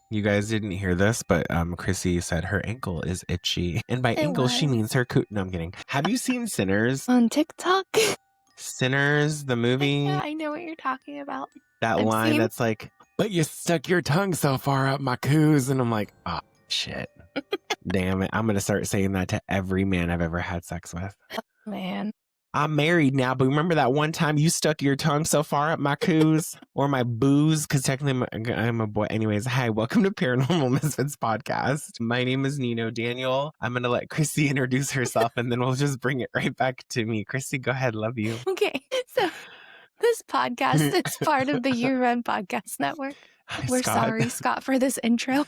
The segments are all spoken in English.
You guys didn't hear this, but Chrissy said her ankle is itchy. And by ankle, she means her coot. No, I'm kidding. Have you seen Sinners? On TikTok? Sinners, the movie? Yeah, I know what you're talking about. That line that's like, but you stuck your tongue so far up my coos. And I'm like, oh, shit. Damn it. I'm going to start saying that to every man I've ever had sex with. Man. I'm married now, but remember that one time you stuck your tongue so far up my coos or my booze? Because technically I'm a boy. Anyways, hi, welcome to Paranormal Misfits podcast. My name is Nino Daniel. I'm going to let Chrissy introduce herself and then we'll just bring it right back to me. Chrissy, go ahead. Love you. Okay, so this podcast is part of the You Run Podcast Network. We're sorry, Scott, for this intro.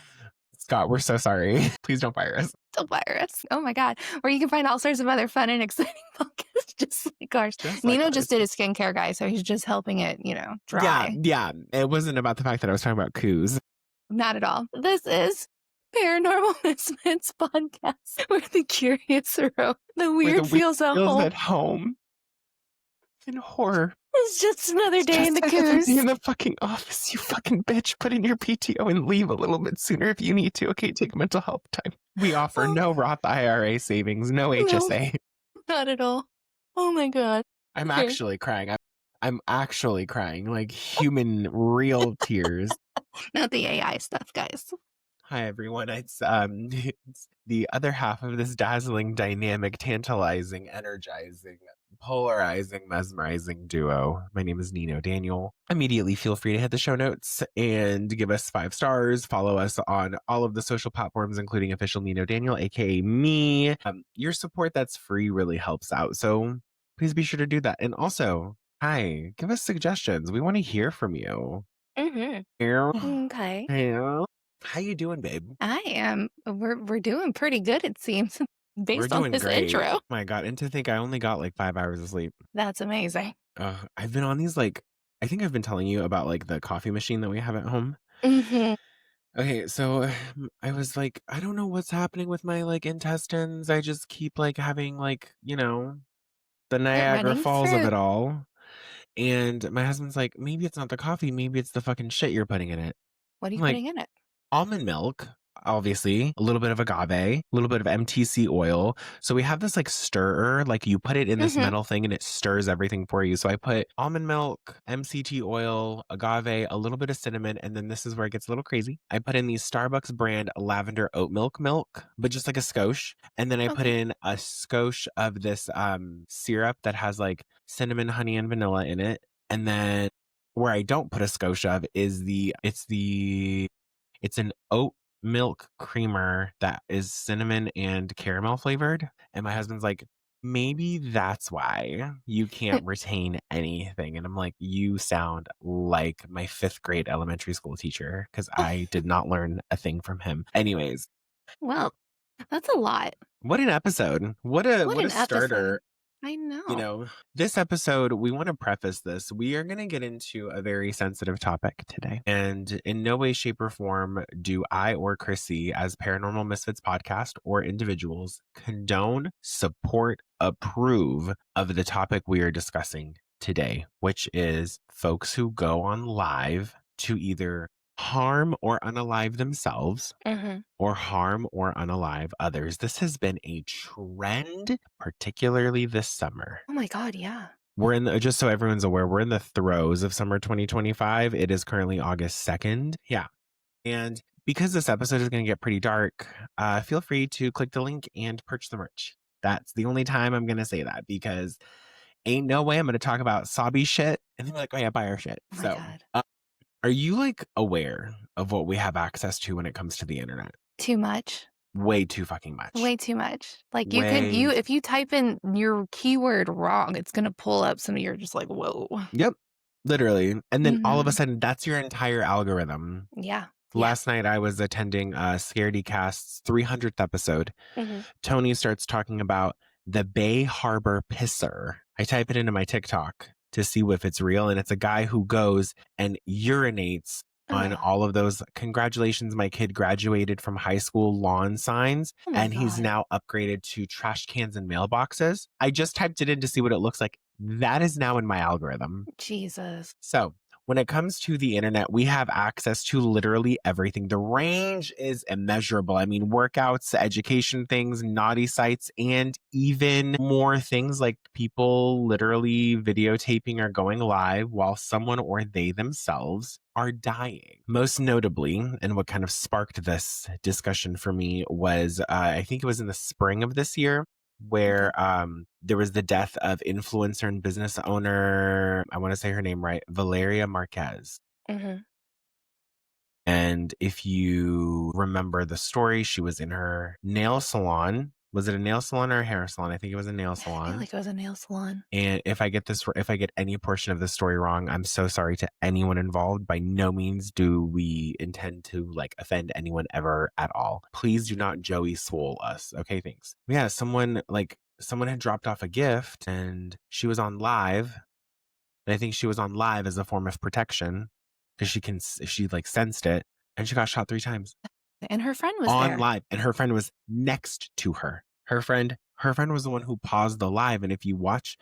Scott, we're so sorry. Please don't fire us. Don't fire us. Oh my God. Where you can find all sorts of other fun and exciting podcasts just like ours. Nino just did a skincare guy, so he's just helping it, dry. Yeah. It wasn't about the fact that I was talking about coos. Not at all. This is Paranormal Misfits podcast, where the curious roam, the weird feels at home. At home. In horror. It's just another day in the coos. In the fucking office, you fucking bitch. Put in your PTO and leave a little bit sooner if you need to. Okay, take mental health time. We offer no Roth IRA savings, no HSA. No, not at all. Oh my God. I'm actually crying. I'm actually crying, like human, real tears. Not the AI stuff, guys. Hi, everyone. It's the other half of this dazzling, dynamic, tantalizing, energizing, polarizing, mesmerizing duo. My name is Nino Daniel. Immediately feel free to hit the show notes and give us 5 stars. Follow us on all of the social platforms, including official Nino Daniel, aka me. Your support that's free really helps out. So please be sure to do that. And also, hi, give us suggestions. We want to hear from you. Okay. Yeah. How you doing, babe? I am. We're doing pretty good, it seems, based on this intro. Oh my God. And to think I only got like 5 hours of sleep. That's amazing. I've been on these I think I've been telling you about the coffee machine that we have at home. Okay, so I was like, I don't know what's happening with my intestines. I just keep having the Niagara Falls of it all. And my husband's like, maybe it's not the coffee, maybe it's the fucking shit you're putting in it. What are you putting in it? Almond milk, obviously, a little bit of agave, a little bit of MTC oil. So we have this stirrer, you put it in this metal thing and it stirs everything for you. So I put almond milk, MCT oil, agave, a little bit of cinnamon, and then this is where it gets a little crazy. I put in the Starbucks brand lavender oat milk, but just like a skosh. And then I put in a skosh of this syrup that has cinnamon, honey, and vanilla in it. And then where I don't put a skosh of is it's an oat milk creamer that is cinnamon and caramel flavored. And my husband's like, maybe that's why you can't retain anything. And I'm like, you sound like my 5th grade elementary school teacher, because I did not learn a thing from him. Anyways. Well, that's a lot. What an episode. What a starter. I know. This episode, we want to preface this. We are going to get into a very sensitive topic today. And in no way, shape, or form do I or Chrissy, as Paranormal Misfits podcast or individuals, condone, support, approve of the topic we are discussing today, which is folks who go on live to either harm or unalive themselves or harm or unalive others. This has been a trend, particularly this summer. Oh my God, yeah. We're in just so everyone's aware, we're in the throes of summer 2025. It is currently August 2nd. Yeah. And because this episode is going to get pretty dark, feel free to click the link and purchase the merch. That's the only time I'm going to say that, because ain't no way I'm going to talk about sobby shit and then be like, oh yeah, buy our shit. Oh my God. Are you aware of what we have access to when it comes to the internet? Too much. Way too fucking much. Way too much. If you type in your keyword wrong, it's going to pull up some of your just whoa. Yep. Literally. And then all of a sudden, that's your entire algorithm. Yeah. Last night, I was attending Scaredy Cast's 300th episode. Tony starts talking about the Bay Harbor Pisser. I type it into my TikTok to see if it's real. And it's a guy who goes and urinates on all of those. Congratulations, my kid graduated from high school lawn signs. And he's now upgraded to trash cans and mailboxes. I just typed it in to see what it looks like. That is now in my algorithm. Jesus. So when it comes to the internet, we have access to literally everything. The range is immeasurable. I mean, workouts, education things, naughty sites, and even more things like people literally videotaping or going live while someone or they themselves are dying. Most notably, and what kind of sparked this discussion for me was, I think it was in the spring of this year, where there was the death of influencer and business owner, I want to say her name right, Valeria Marquez. Mm-hmm. And if you remember the story, she was in her nail salon. Was it a nail salon or a hair salon? I think it was a nail I feel salon. like it was a nail salon. And if I get any portion of the story wrong, I'm so sorry to anyone involved. By no means do we intend to like offend anyone ever at all. Please do not Joey Swole us. Okay, thanks. Yeah, someone had dropped off a gift and she was on live. And I think she was on live as a form of protection because she like sensed it, and she got shot 3 times And her friend was on there. live, and her friend was next to her. Her friend was the one who paused the live, and if you watch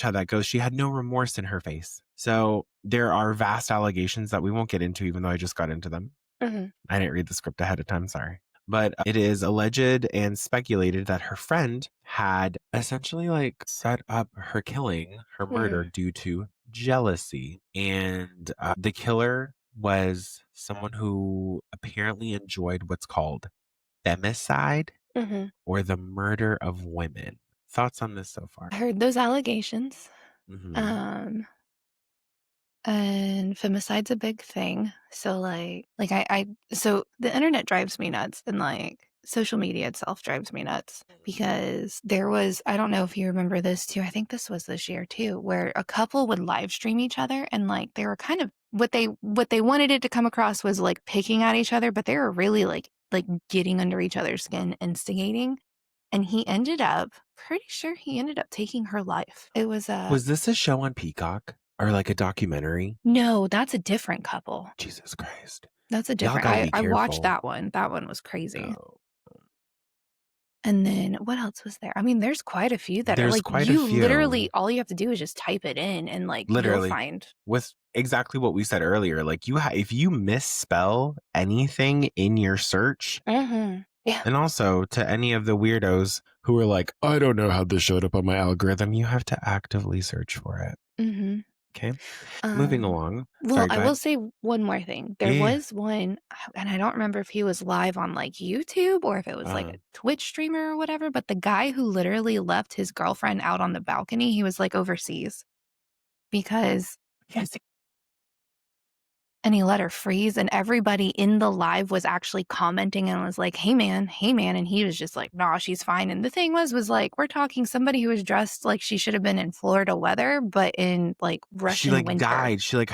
how that goes, she had no remorse in her face. So there are vast allegations that we won't get into, even though I just got into them. Mm-hmm. I didn't read the script ahead of time, sorry. But it is alleged and speculated that her friend had essentially like set up her killing, her murder, due to jealousy. And the killer was someone who apparently enjoyed what's called femicide Mm-hmm. or the murder of women. Thoughts on this so far? I heard those allegations. Mm-hmm. And femicide's a big thing. So so the internet drives me nuts, and like social media itself drives me nuts, because there was, I don't know if you remember this too, I think this was this year too, where a couple would live stream each other, and like they were kind of, what they wanted it to come across was like picking at each other, but they were really like getting under each other's skin, instigating. And pretty sure he ended up taking her life. It was Was this a show on Peacock or like a documentary? No, that's a different couple. Jesus Christ. That's a Y'all different, gotta be I watched careful. that one. That one was crazy. Oh. And then what else was there? I mean, there's quite a few that are There's like, quite a you few. literally, all you have to do is just type it in, and like you'll Literally. find. With exactly what we said earlier, like if you misspell anything in your search, Mm-hmm. Yeah. and also to any of the weirdos who are like, I don't know how this showed up on my algorithm, you have to actively search for it. Mm-hmm. Okay. Moving along. Well, Sorry, I will say one more thing. There Yeah. was one, and I don't remember if he was live on like YouTube or if it was like a Twitch streamer or whatever, but the guy who literally left his girlfriend out on the balcony, he was like overseas because and he let her freeze, and everybody in the live was actually commenting and was like, hey man, and he was just like, nah, she's fine. And the thing was like, we're talking somebody who was dressed like she should have been in Florida weather, but in like Russian she like winter. died. She like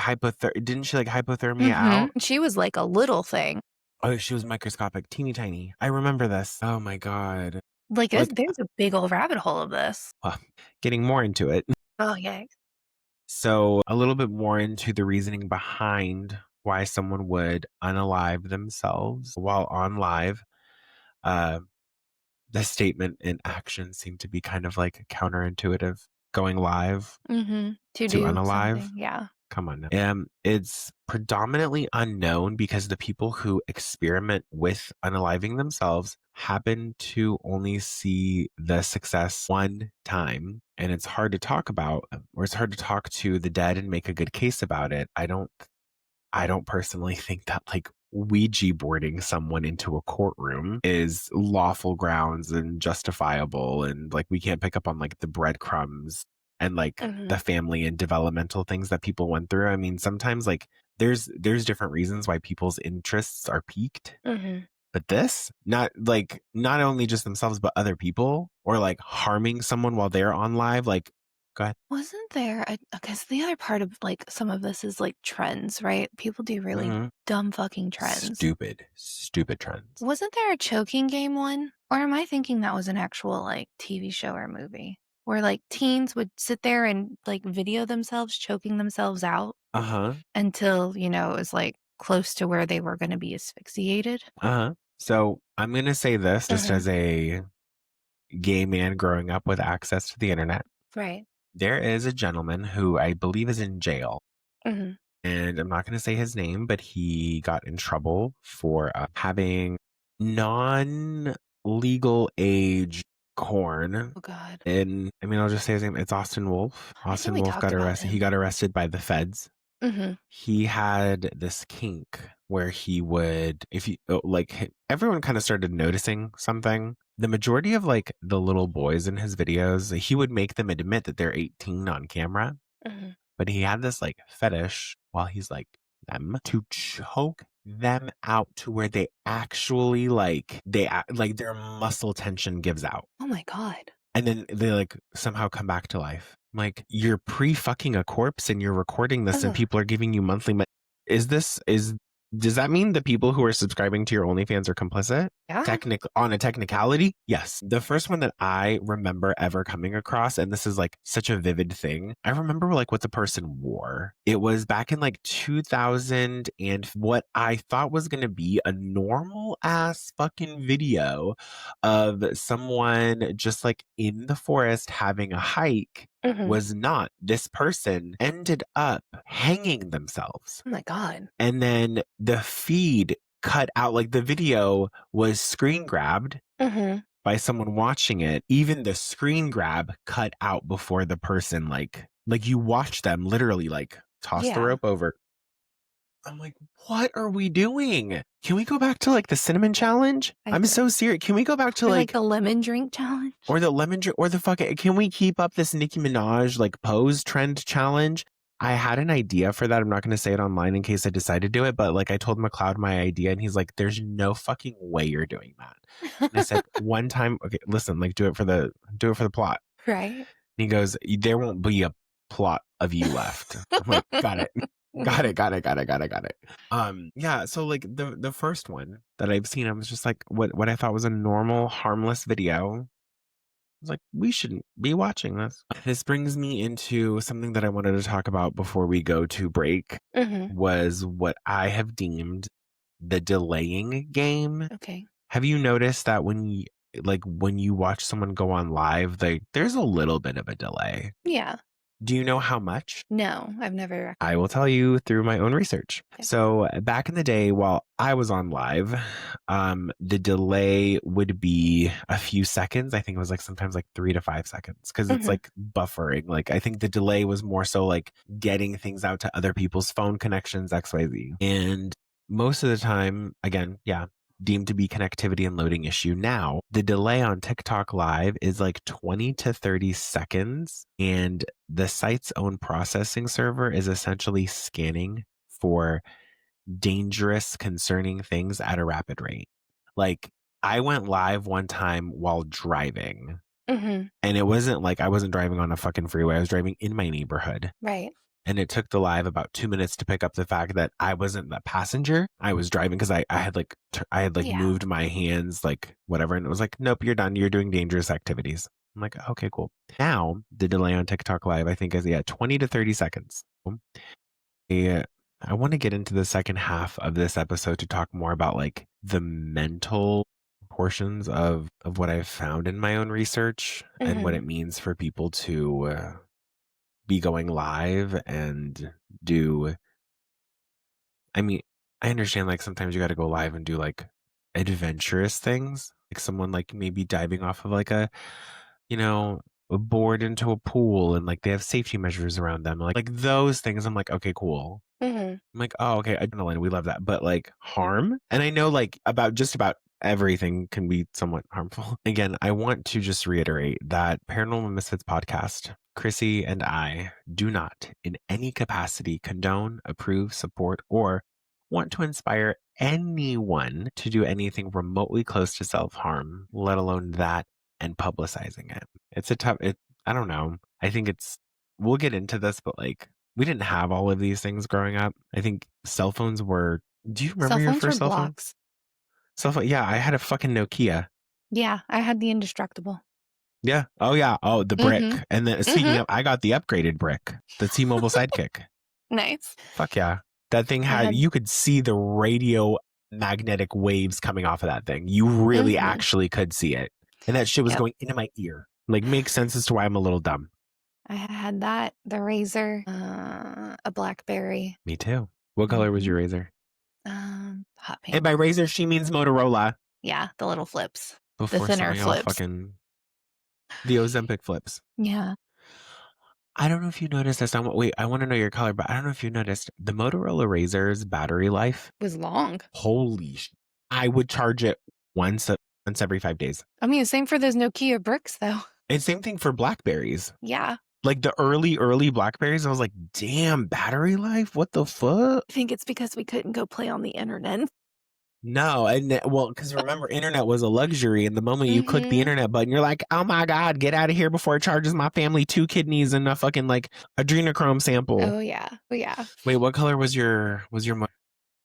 didn't she like hypothermia out? She was like a little thing. Oh, she was microscopic, teeny tiny. I remember this. Oh my God. Like there's a big old rabbit hole of this. Getting more into it. Oh yeah. So a little bit more into the reasoning behind why someone would unalive themselves while on live. The statement and action seem to be kind of like counterintuitive. Going live to do unalive. something. Yeah. Come on now. It's predominantly unknown because the people who experiment with unaliving themselves happen to only see the success one time. And it's hard to talk about, or it's hard to talk to the dead and make a good case about it. I don't personally think that like Ouija boarding someone into a courtroom is lawful grounds and justifiable. And like, we can't pick up on like the breadcrumbs and like the family and developmental things that people went through. I mean, sometimes like there's different reasons why people's interests are piqued. But this, not only just themselves, but other people, or like harming someone while they're on live, like, go ahead. Wasn't there, because the other part of like some of this is like trends, right? People do really dumb fucking trends. Stupid trends. Wasn't there a choking game one? Or am I thinking that was an actual like TV show or movie? Where like teens would sit there and like video themselves choking themselves out until, it was like close to where they were going to be asphyxiated. So I'm going to say this just as a gay man growing up with access to the internet. Right. There is a gentleman who I believe is in jail and I'm not going to say his name, but he got in trouble for having non-legal age corn. Oh God. And I mean, I'll just say his name. It's Austin Wolf. I think Austin we Wolf talked got about arrested. He him. got arrested by the feds. Mm-hmm. He had this kink where he would, if you like, everyone kind of started noticing something. The majority of like the little boys in his videos, he would make them admit that they're 18 on camera. Mm-hmm. But he had this like fetish while he's like them to choke them out to where they actually like their muscle tension gives out. Oh my God. And then they like somehow come back to life. Like you're pre-fucking a corpse and you're recording this and Ugh. people are giving you monthly does that mean the people who are subscribing to your OnlyFans are complicit? Yeah. On a technicality? Yes. The first one that I remember ever coming across, and this is like such a vivid thing. I remember like what the person wore. It was back in like 2000 and what I thought was going to be a normal ass fucking video of someone just like in the forest having a hike. Mm-hmm. Was not. This person ended up hanging themselves. Oh my God. And then the feed cut out, like the video was screen grabbed Mm-hmm. by someone watching it. Even the screen grab cut out before the person, like you watch them literally like toss the Yeah. rope over. I'm like, what are we doing? Can we go back to like the cinnamon challenge? I'm so serious. Can we go back to Or like the lemon drink challenge? or the lemon drink or the fucking, can we keep up this Nicki Minaj like pose trend challenge? I had an idea for that. I'm not going to say it online in case I decide to do it, but like I told McLeod my idea and he's like, there's no fucking way you're doing that. And I said, one time, okay, listen, like do it for the plot. Right. And he goes, there won't be a plot of you left. I'm like, got it. Got it. Yeah. So like the first one that I've seen, I was just like, what I thought was a normal, harmless video. I was like, we shouldn't be watching this. This brings me into something that I wanted to talk about before we go to break. Mm-hmm. Was what I have deemed the delaying game. Okay. Have you noticed that when you watch someone go on live, there's a little bit of a delay? Yeah. Do you know how much? No, I've never. I will tell you through my own research. Okay. So back in the day while I was on live, the delay would be a few seconds. I think it was like sometimes like 3 to 5 seconds because it's like buffering. Like I think the delay was more so like getting things out to other people's phone connections, XYZ. And most of the time, again, yeah, deemed to be connectivity and loading issue. Now, the delay on TikTok Live is like 20 to 30 seconds, and the site's own processing server is essentially scanning for dangerous, concerning things at a rapid rate. Like, I went live one time while driving, and it wasn't like I wasn't driving on a fucking freeway. I was driving in my neighborhood. Right. And it took the live about 2 minutes to pick up the fact that I wasn't the passenger. I was driving because I had moved my hands, like whatever. And it was like, nope, you're done. You're doing dangerous activities. I'm like, okay, cool. Now the delay on TikTok Live, I think is 20 to 30 seconds. I want to get into the second half of this episode to talk more about like the mental portions of what I've found in my own research and what it means for people to be going live and do. I mean, I understand like sometimes you got to go live and do like adventurous things, like someone like maybe diving off of like a board into a pool and like they have safety measures around them, like those things. I'm like, okay, cool. I'm like, oh, okay, adrenaline, we love that. But like harm, and I know like just about everything can be somewhat harmful. Again, I want to just reiterate that Paranormal Misfits podcast, Chrissy and I do not in any capacity condone, approve, support, or want to inspire anyone to do anything remotely close to self-harm, let alone that and publicizing it. It's I don't know. I think we'll get into this, but like we didn't have all of these things growing up. I think cell phones were, do you remember your first cell phone? Cell phone? Yeah, I had a fucking Nokia. Yeah, I had the indestructible. Yeah. Oh yeah. Oh, the brick. And then speaking of, I got the upgraded brick, the T-Mobile Sidekick. Nice. Fuck yeah. That thing you could see the radio magnetic waves coming off of that thing. You really actually could see it. And that shit was going into my ear. Like, makes sense as to why I'm a little dumb. I had that, the razor, a BlackBerry. Me too. What color was Mhm. your razor? Hot And pink. by razor, she means Motorola. Yeah, the little flips, the Before some thinner of y'all flips. fucking the Ozempic flips. Yeah, I don't know if you noticed this. Wait, I want to know your color, but I don't know if you noticed the Motorola Razor's battery life. was long. Holy I would charge it once every 5 days. I mean, same for those Nokia bricks, though. And same thing for Blackberries. Yeah, Like the early Blackberries, I was like, damn, battery life? What the fuck? I think it's because we couldn't go play on the internet. No, and well, because remember, internet was a luxury, and the moment you click the Mhm. internet button, you're like, "Oh my god, get out of here before it charges my family 2 kidneys and a fucking like adrenochrome sample." Oh, yeah. Oh, yeah. Wait, what color was your?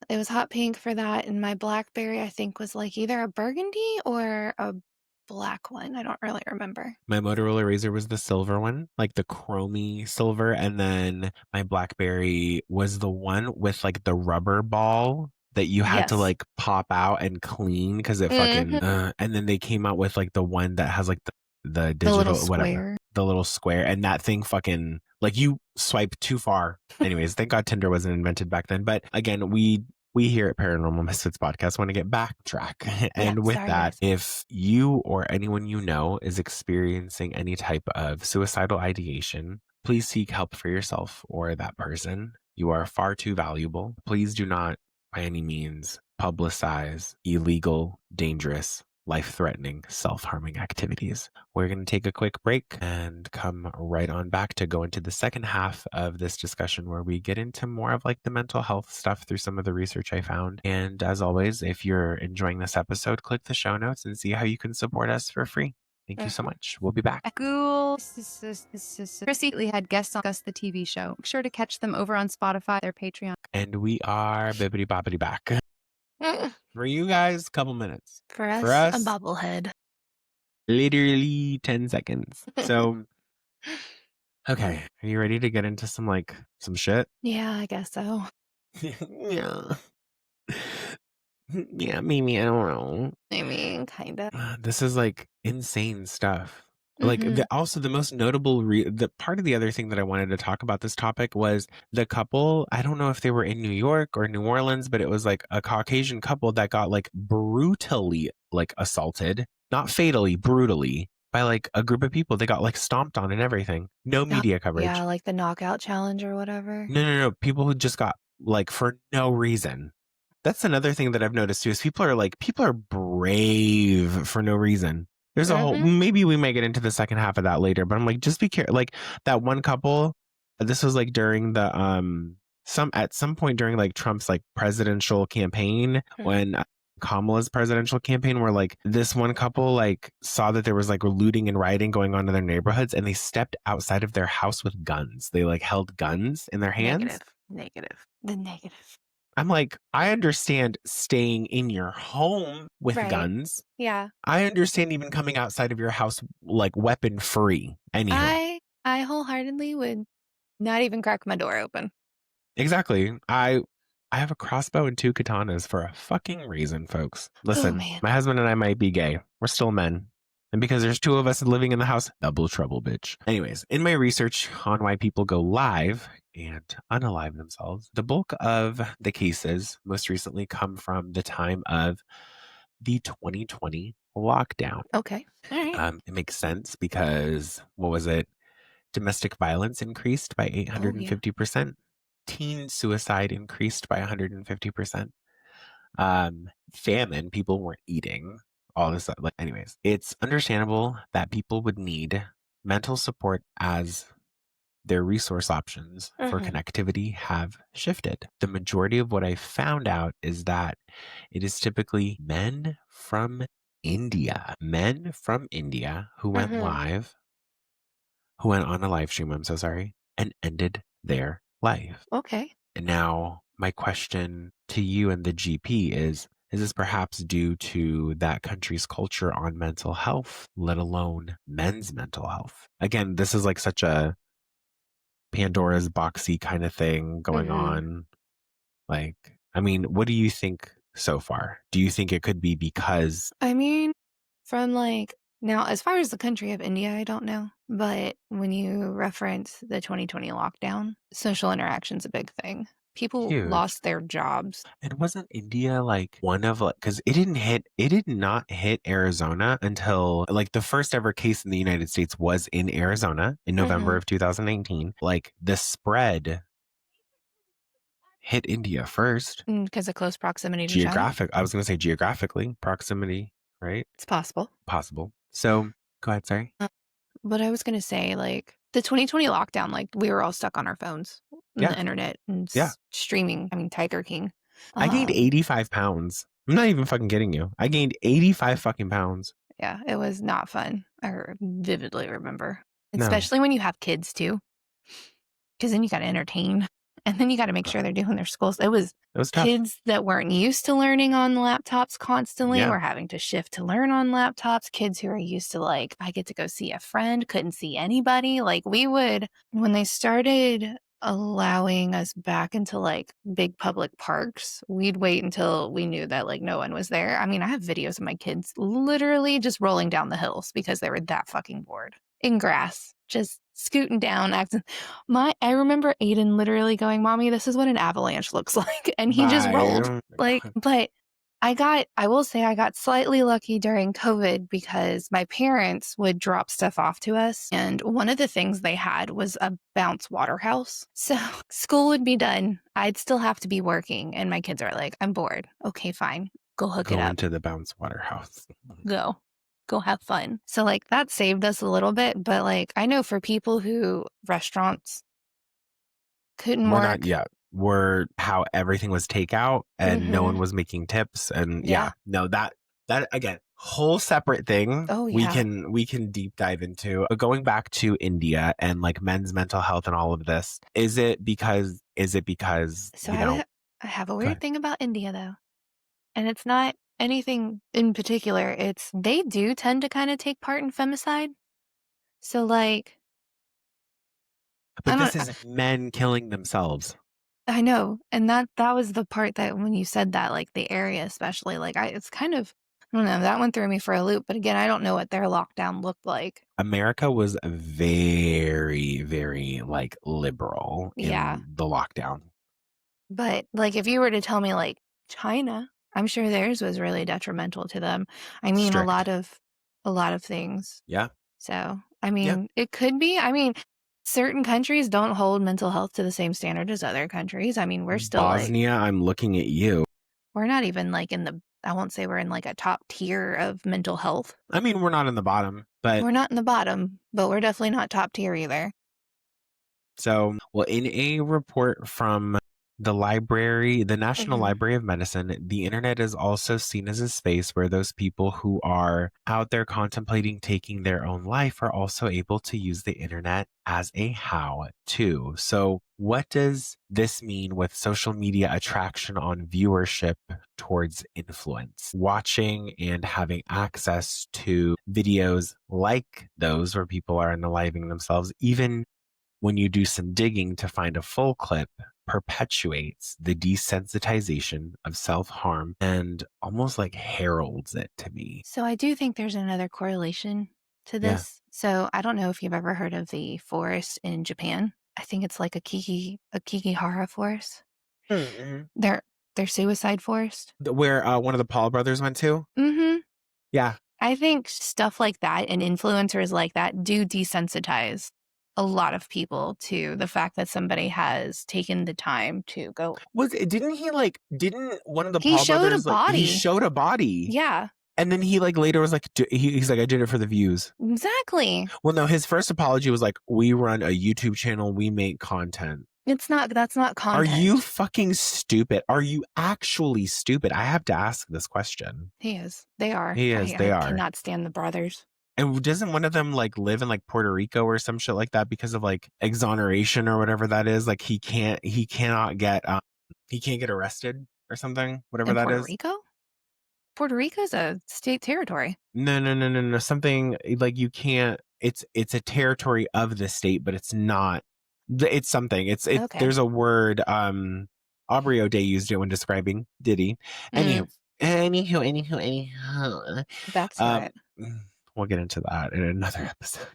It was hot pink for that, and my BlackBerry, I think, was like either a burgundy or a black one. I don't really remember. My Motorola Razr was the silver one, like the chromy silver, and then my BlackBerry was the one with like the rubber ball that you had to Yes. like pop out and clean because it fucking. Mhm. And then they came out with like the one that has like the The little digital whatever, square. the little square, and that thing fucking like you swipe too far. Anyways, thank God Tinder wasn't invented back then. But again, we here at Paranormal Misfits Podcast want to get backtrack. And Yeah, with sorry, that, guys. if you or anyone you know is experiencing any type of suicidal ideation, please seek help for yourself or that person. You are far too valuable. Please do not, by any means, publicize illegal, dangerous, life-threatening, self-harming activities. We're going to take a quick break and come right on back to go into the second half of this discussion where we get into more of like the mental health stuff through some of the research I found. And as always, if you're enjoying this episode, click the show notes and see how you can support us for free. Thank you so much. We'll be back. Chrissy Lee had guests on the TV show. Make sure to catch them over on Spotify, their Patreon. And we are bibbity boppity back. For you guys, couple minutes. For us, For a us, bobblehead. literally 10 seconds. So, okay. Are you ready to get into some shit? Yeah, I guess so. Yeah. Yeah, maybe. I don't know. I mean, kind of. This is like insane stuff. Like Mhm. also the most notable the part of the other thing that I wanted to talk about this topic was the couple. I don't know if they were in New York or New Orleans, but it was like a Caucasian couple that got like brutally like assaulted, not fatally, brutally by like a group of people. They got like stomped on and everything. No media coverage. Yeah, like the knockout challenge or whatever. No. People who just got like for no reason. That's another thing that I've noticed too is people are brave for no reason. There's a whole maybe we might get into the second half of that later, but I'm like, just be careful. Like that one couple, this was like during the at some point during like Trump's like presidential campaign when Kamala's presidential campaign where like this one couple like saw that there was like looting and rioting going on in their neighborhoods and they stepped outside of their house with guns. They like held guns in their hands. Negative. The negative. I'm like, I understand staying in your home with Right. guns. Yeah. I understand even coming outside of your house like weapon free. Anywho. I wholeheartedly would not even crack my door open. Exactly. I have a crossbow and 2 katanas for a fucking reason, folks. Listen, man. my husband and I might be gay. We're still men. And because there's 2 of us living in the house, double trouble, bitch. Anyways, in my research on why people go live and unalive themselves, the bulk of the cases most recently come from the time of the 2020 lockdown. Okay. All right. It makes sense because, what was it? Domestic violence increased by 850%. Teen suicide increased by 150%. Famine, people weren't eating, all this stuff. Like, anyways, it's understandable that people would need mental support as their resource options for connectivity have shifted. The majority of what I found out is that it is typically men from India who went live, who went on a live stream, I'm so sorry, and ended their life. Okay. And now my question to you and the GP is this perhaps due to that country's culture on mental health, let alone men's mental health? Again, this is like such a Pandora's boxy kind of thing going on. Like, I mean, what do you think so far? Do you think it could be because I mean, from like Now, as far as the country of India, I don't know. But when you reference the 2020 lockdown, social interaction's a big thing. People Huge. lost their jobs. And wasn't India like one of like, because it did not hit Arizona until like the first ever case in the United States was in Arizona in November of 2019. Like the spread hit India first. Because of close proximity to China. I was going to say geographically, proximity, right? It's possible. Possible. So go ahead, sorry. But I was going to say, like, the 2020 lockdown, like, we were all stuck on our phones and Yeah. the internet and Yeah. streaming. I mean, Tiger King. I gained 85 pounds. I'm not even fucking kidding you. I gained 85 fucking pounds. Yeah, it was not fun. I vividly remember. No. Especially when you have kids, too. Because then you got to entertain. And then you got to make sure they're doing their schools. It was tough. Kids that weren't used to learning on laptops constantly Yeah. were having to shift to learn on laptops. Kids who are used to, like, I get to go see a friend, couldn't see anybody. Like, we would, when they started allowing us back into, like, big public parks, we'd wait until we knew that, like, no one was there. I mean, I have videos of my kids literally just rolling down the hills because they were that fucking bored in grass, just scooting down, acting. I remember Aiden literally going, "Mommy, this is what an avalanche looks like," and he just rolled. Like, but I will say I got slightly lucky during COVID because my parents would drop stuff off to us, and one of the things they had was a bounce water house. So school would be done, I'd still have to be working, and my kids are like, "I'm bored." Okay, fine, go hook it Go up. into the bounce water house. Go have fun. So, like, that saved us a little bit, but, like, I know for people who restaurants couldn't We're work. not yet. We're how everything was takeout and no one was making tips. And no, that again, whole separate thing. Oh, yeah. We can deep dive into. But going back to India and like men's mental health and all of this, is it because So you know, I have a go weird ahead. thing about India, though, and it's not anything in particular. It's they do tend to kind of take part in femicide. So, like, But this is men killing themselves. I know, and that was the part that when you said that, like, the area especially, like, it's kind of, I don't know, that one threw me for a loop, but again, I don't know what their lockdown looked like. America was very, very like liberal in the lockdown. But, like, if you were to tell me, like, China, I'm sure theirs was really detrimental to them. I mean, Strict. a lot of things. Yeah. So, I mean, it could be. I mean, certain countries don't hold mental health to the same standard as other countries. I mean, we're still Bosnia, I'm looking at you. We're not even like I won't say we're in like a top tier of mental health. I mean, we're not in the bottom, but we're not in the bottom, but we're definitely not top tier either. So, well, in a report from the National Library of Medicine, the internet is also seen as a space where those people who are out there contemplating taking their own life are also able to use the internet as a how-to. So, what does this mean with social media attraction on viewership towards influence? Watching and having access to videos like those where people are unaliving themselves, even when you do some digging to find a full clip, perpetuates the desensitization of self-harm and almost like heralds it to me. So I do think there's another correlation to this. So I don't know if you've ever heard of the forest in Japan. I think it's like a Kikihara forest. Their suicide forest. Where one of the Paul brothers went to? Mm-hmm. Yeah. I think stuff like that and influencers like that do desensitize a lot of people to the fact that somebody has taken the time to go. Didn't one of the He Paul showed brothers a body. He showed a body. Yeah. And then he like later was like, he's like, I did it for the views. Exactly. Well, no, his first apology was like, we run a YouTube channel, we make content. That's not content. Are you fucking stupid? Are you actually stupid? I have to ask this question. He is. They are. He is. They are. I cannot stand the brothers. And doesn't one of them like live in like Puerto Rico or some shit like that because of like exoneration or whatever that is? Like he can't get arrested or something, whatever that is. Puerto Rico? Puerto Rico is a state territory. No. Something like you can't. It's a territory of the state, but it's not. It's something. Okay. There's a word. Aubrey O'Day used it when describing Diddy. Anywho. That's right. we'll get into that in another episode.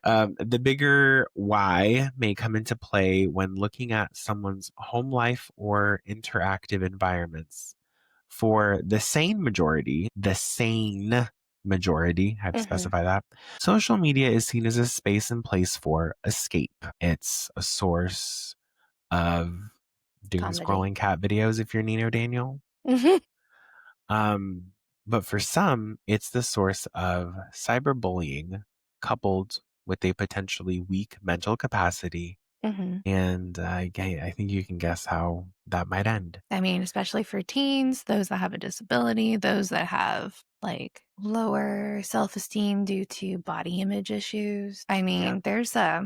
The bigger why may come into play when looking at someone's home life or interactive environments. For the sane majority, I have to specify that, social media is seen as a space and place for escape. It's a source of doom Comedy. scrolling cat videos if you're Nino Daniel. But for some, it's the source of cyberbullying coupled with a potentially weak mental capacity. And I think you can guess how that might end. I mean, especially for teens, those that have a disability, those that have like lower self-esteem due to body image issues. I mean, there's I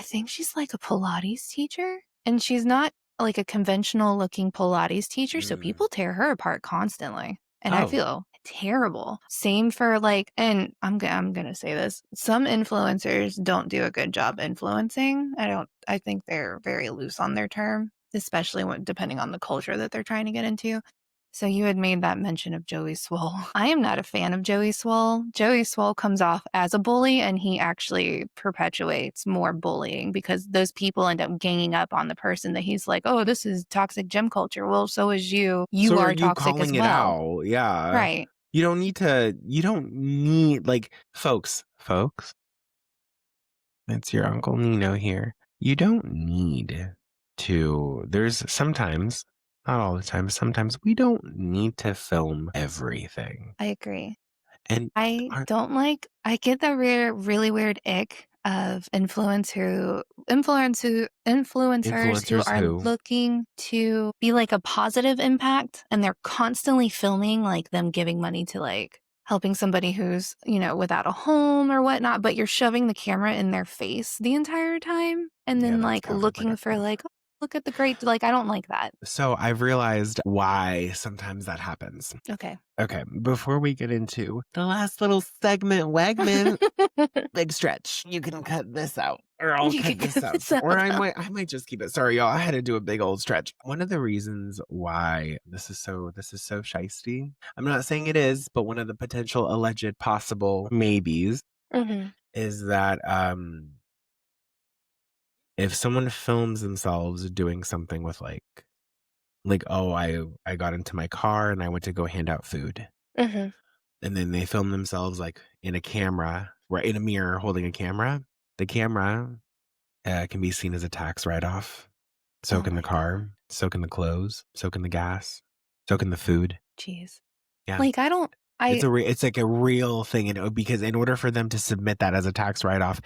think she's like a Pilates teacher, and she's not like a conventional looking Pilates teacher. So people tear her apart constantly. And I feel terrible. Same for like, and I'm going to say this. Some influencers don't do a good job influencing. I think they're very loose on their term, especially depending on the culture that they're trying to get into. So you had made that mention of Joey Swole. I am not a fan of Joey Swole. Joey Swole comes off as a bully, and he actually perpetuates more bullying because those people end up ganging up on the person that he's like, oh, this is toxic gym culture. Well, so is you. You are toxic as well. Yeah. Right. You don't need like, folks, it's your Uncle Nino here. You don't need to, there's sometimes, not all the time, sometimes we don't need to film everything. I agree. And I get the really weird ick of influencers who are looking to be like a positive impact, and they're constantly filming like them giving money to like helping somebody who's, without a home or whatnot, but you're shoving the camera in their face the entire time and then like looking for like, oh, look at the great, like, I don't like that. So I've realized why sometimes that happens. Okay. Before we get into the last little segment, big stretch. You can cut this out, or I'll cut this out, or I might just keep it. Sorry, y'all. I had to do a big old stretch. One of the reasons why this is so shiesty. I'm not saying it is, but one of the potential alleged possible maybes is that if someone films themselves doing something with like, oh, I got into my car and I went to go hand out food. And then they film themselves like in a camera, right in a mirror holding a camera. The camera can be seen as a tax write-off. Soak in the car, soak in the clothes, soak in the gas, soak in the food. Jeez. Yeah. Like, it's like a real thing. And because in order for them to submit that as a tax write-off,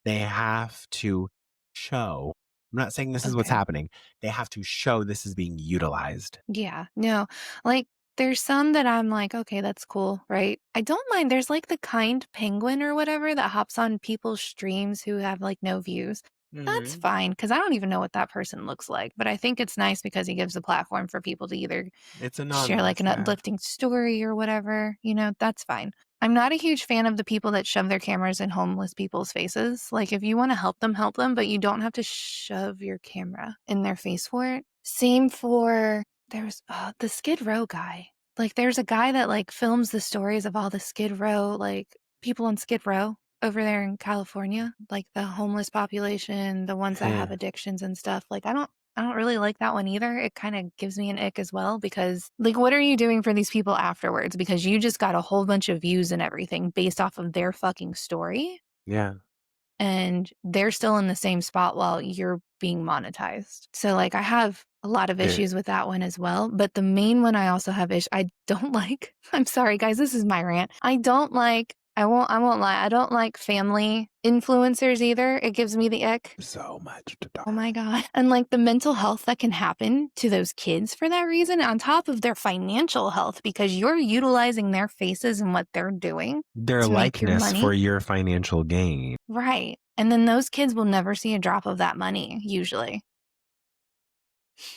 they have to show. I'm not saying this is what's happening. They have to show this is being utilized. Yeah. No, like there's some that I'm like, okay, that's cool, right? I don't mind. There's like the kind penguin or whatever that hops on people's streams who have like no views. That's fine, because I don't even know what that person looks like. But I think it's nice because he gives a platform for people to either share like an uplifting story or whatever. That's fine. I'm not a huge fan of the people that shove their cameras in homeless people's faces. Like, if you want to help them, but you don't have to shove your camera in their face for it. Same for, there's the Skid Row guy. Like, there's a guy that like films the stories of all the Skid Row, like people in Skid Row over there in California, like the homeless population, the ones that have addictions and stuff. Like, I don't really like that one either. It kind of gives me an ick as well, because like, what are you doing for these people afterwards? Because you just got a whole bunch of views and everything based off of their fucking story. Yeah. And they're still in the same spot while you're being monetized. So like, I have a lot of issues with that one as well. But the main one I also have I don't like, I'm sorry guys, this is my rant. I won't lie. I don't like family influencers either. It gives me the ick. So much to talk. Oh my God. And like the mental health that can happen to those kids for that reason, on top of their financial health, because you're utilizing their faces and what they're doing. Their likeness for your financial gain. Right. And then those kids will never see a drop of that money, usually.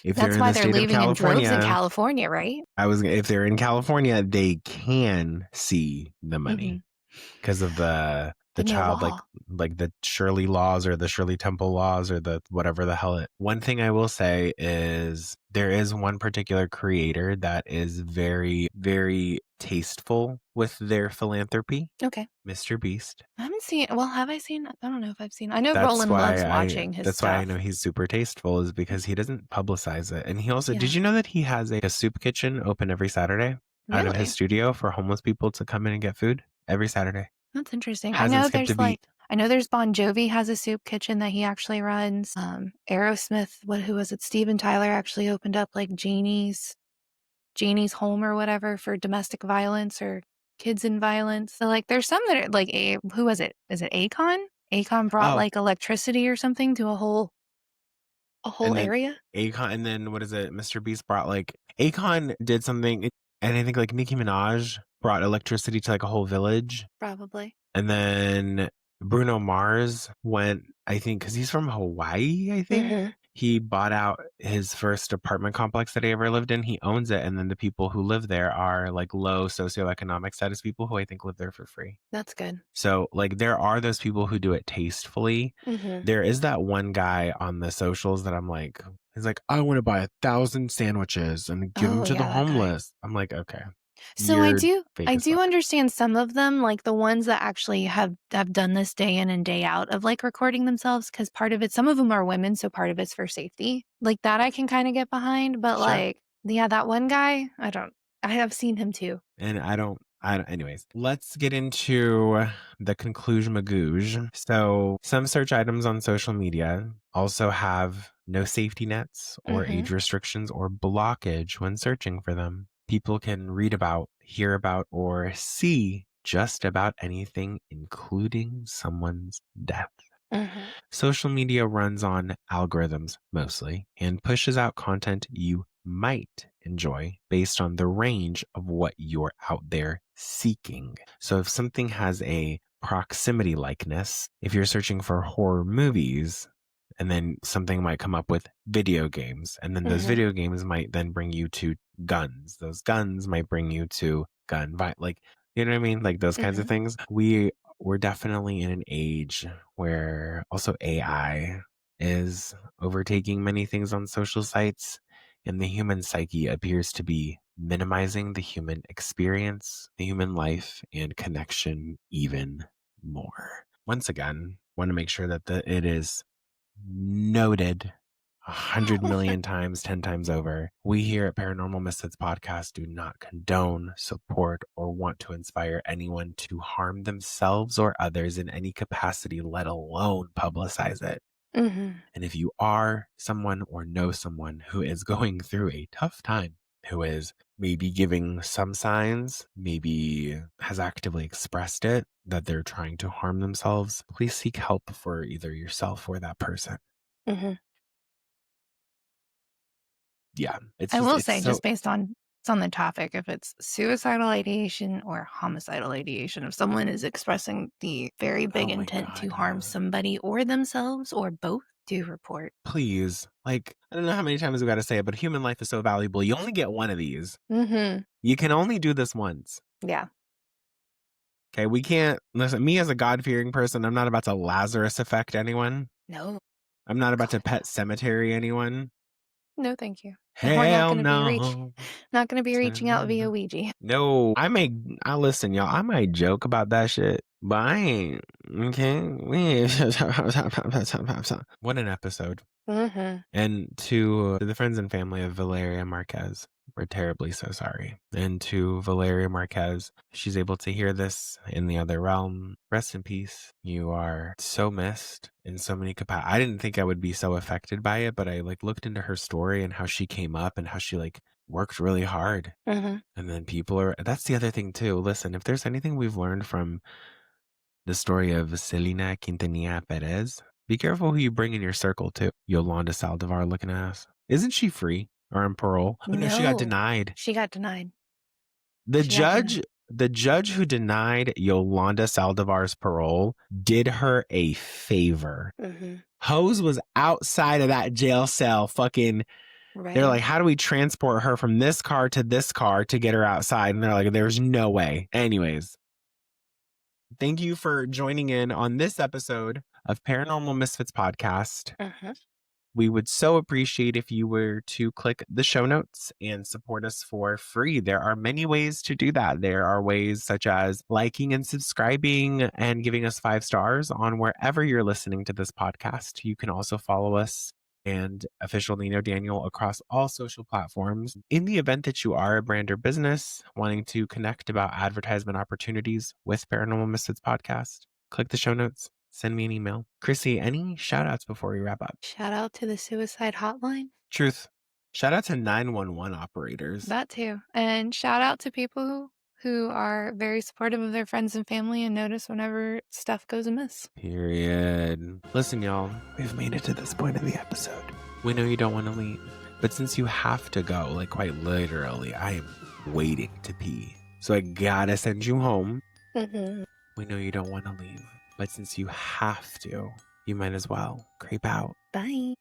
That's why they're leaving in droves in California, right? If they're in California, they can see the money. Because of the child, like the Shirley laws or the Shirley Temple laws or the whatever the hell it. One thing I will say is there is one particular creator that is very, very tasteful with their philanthropy. Okay. Mr. Beast. I haven't seen. Well, have I seen? I don't know if I've seen. I know That's Roland why loves watching his that's why I stuff. know he's super tasteful, is because he doesn't publicize it. And he also, Yeah. did you know that he has a soup kitchen open every Saturday out of his Really? studio for homeless people to come in and get food every Saturday? That's interesting. I Hasn't know skipped a there's beat. I know there's Bon Jovi has a soup kitchen that he actually runs. Aerosmith, who was it? Steven Tyler actually opened up like Jeannie's home or whatever for domestic violence or kids in violence. So like there's some that are like who was it? Is it Akon? Akon brought Oh, like electricity or something to a whole and then area. Akon, and then what is it? Mr. Beast brought like, Akon did something, and I think like Nicki Minaj brought electricity to like a whole village. Probably. And then Bruno Mars went, I think, because he's from Hawaii, I think. Mhm. He bought out his first apartment complex that he ever lived in. He owns it. And then the people who live there are like low socioeconomic status people who I think live there for free. That's good. So like there are those people who do it tastefully. Mhm. There is that one guy on the socials that I'm like, he's like, I want to buy 1,000 sandwiches and give them Oh to the yeah, that guy. homeless. I'm like, okay. So I You're do fake I as do fuck. understand some of them, like the ones that actually have done this day in and day out of like recording themselves, because part of it, some of them are women, so part of it's for safety. Like that I can kind of get behind, but Sure. like yeah, that one guy, I have seen him too. And anyways, let's get into the conclusion magooge. So some search items on social media also have no safety nets or Mhm. age restrictions or blockage when searching for them. People can read about, hear about, or see just about anything, including someone's death. Mhm. Social media runs on algorithms mostly and pushes out content you might enjoy based on the range of what you're out there seeking. So if something has a proximity likeness, if you're searching for horror movies, and then something might come up with video games, and then those Mhm. video games might then bring you to guns. Those guns might bring you to like, you know what I mean? Like those kinds of Mhm. things. We're definitely in an age where also AI is overtaking many things on social sites, and the human psyche appears to be minimizing the human experience, the human life, and connection even more. Once again, want to make sure that it is noted 100 million times, 10 times over. We here at Paranormal Misfits Podcast do not condone, support, or want to inspire anyone to harm themselves or others in any capacity, let alone publicize it. Mhm. And if you are someone or know someone who is going through a tough time, who is maybe giving some signs, maybe has actively expressed it that they're trying to harm themselves, please seek help for either yourself or that person. Mhm. Yeah, I will it's say, so, just based on the topic, if it's suicidal ideation or homicidal ideation, if someone is expressing the very big oh my intent to God, harm yeah. somebody or themselves or both, do report. Please, like, I don't know how many times we got to say it, but human life is so valuable. You only get one of these. Mm-hmm. You can only do this once. Yeah. Okay, we can't listen. Me as a God-fearing person, I'm not about to Lazarus effect anyone. No. I'm not about to God, pet cemetery anyone. no, thank you. And we're Hell no. not going to be reaching out via Ouija. No, I listen, y'all. I might joke about that shit, but I ain't. Okay, what an episode. Mm-hmm. And to the friends and family of Valeria Marquez, we're terribly so sorry. And to Valeria Marquez, she's able to hear this in the other realm. Rest in peace. You are so missed in so many capacities. I didn't think I would be so affected by it, but I like looked into her story and how she came up and how she like worked really hard. Mm-hmm. And then that's the other thing too. Listen, if there's anything we've learned from the story of Selena Quintanilla Perez, be careful who you bring in your circle too. Yolanda Saldivar looking ass. Isn't she free or on parole? Oh no, she got denied. She got denied. The She got judge, the judge who denied Yolanda Saldivar's parole did her a favor. Mm-hmm. Hose was outside of that jail cell fucking. Right. They're like, how do we transport her from this car to get her outside? And they're like, there's no way. Anyways, thank you for joining in on this episode of Paranormal Misfits Podcast. Mm-hmm. We would so appreciate if you were to click the show notes and support us for free. There are many ways to do that. There are ways such as liking and subscribing and giving us 5 stars on wherever you're listening to this podcast. You can also follow us and Official Nino Daniel across all social platforms. In the event that you are a brand or business wanting to connect about advertisement opportunities with Paranormal Misfits Podcast, click the show notes. Send me an email. Chrissy, any shout outs before we wrap up? Shout out to the suicide hotline. Truth. Shout out to 911 operators. That too. And shout out to people who are very supportive of their friends and family and notice whenever stuff goes amiss. Period. Listen, y'all, we've made it to this point of the episode. We know you don't want to leave, but since you have to go, like quite literally, I am waiting to pee. So I gotta send you home. We know you don't want to leave, but since you have to, you might as well creep out. Bye.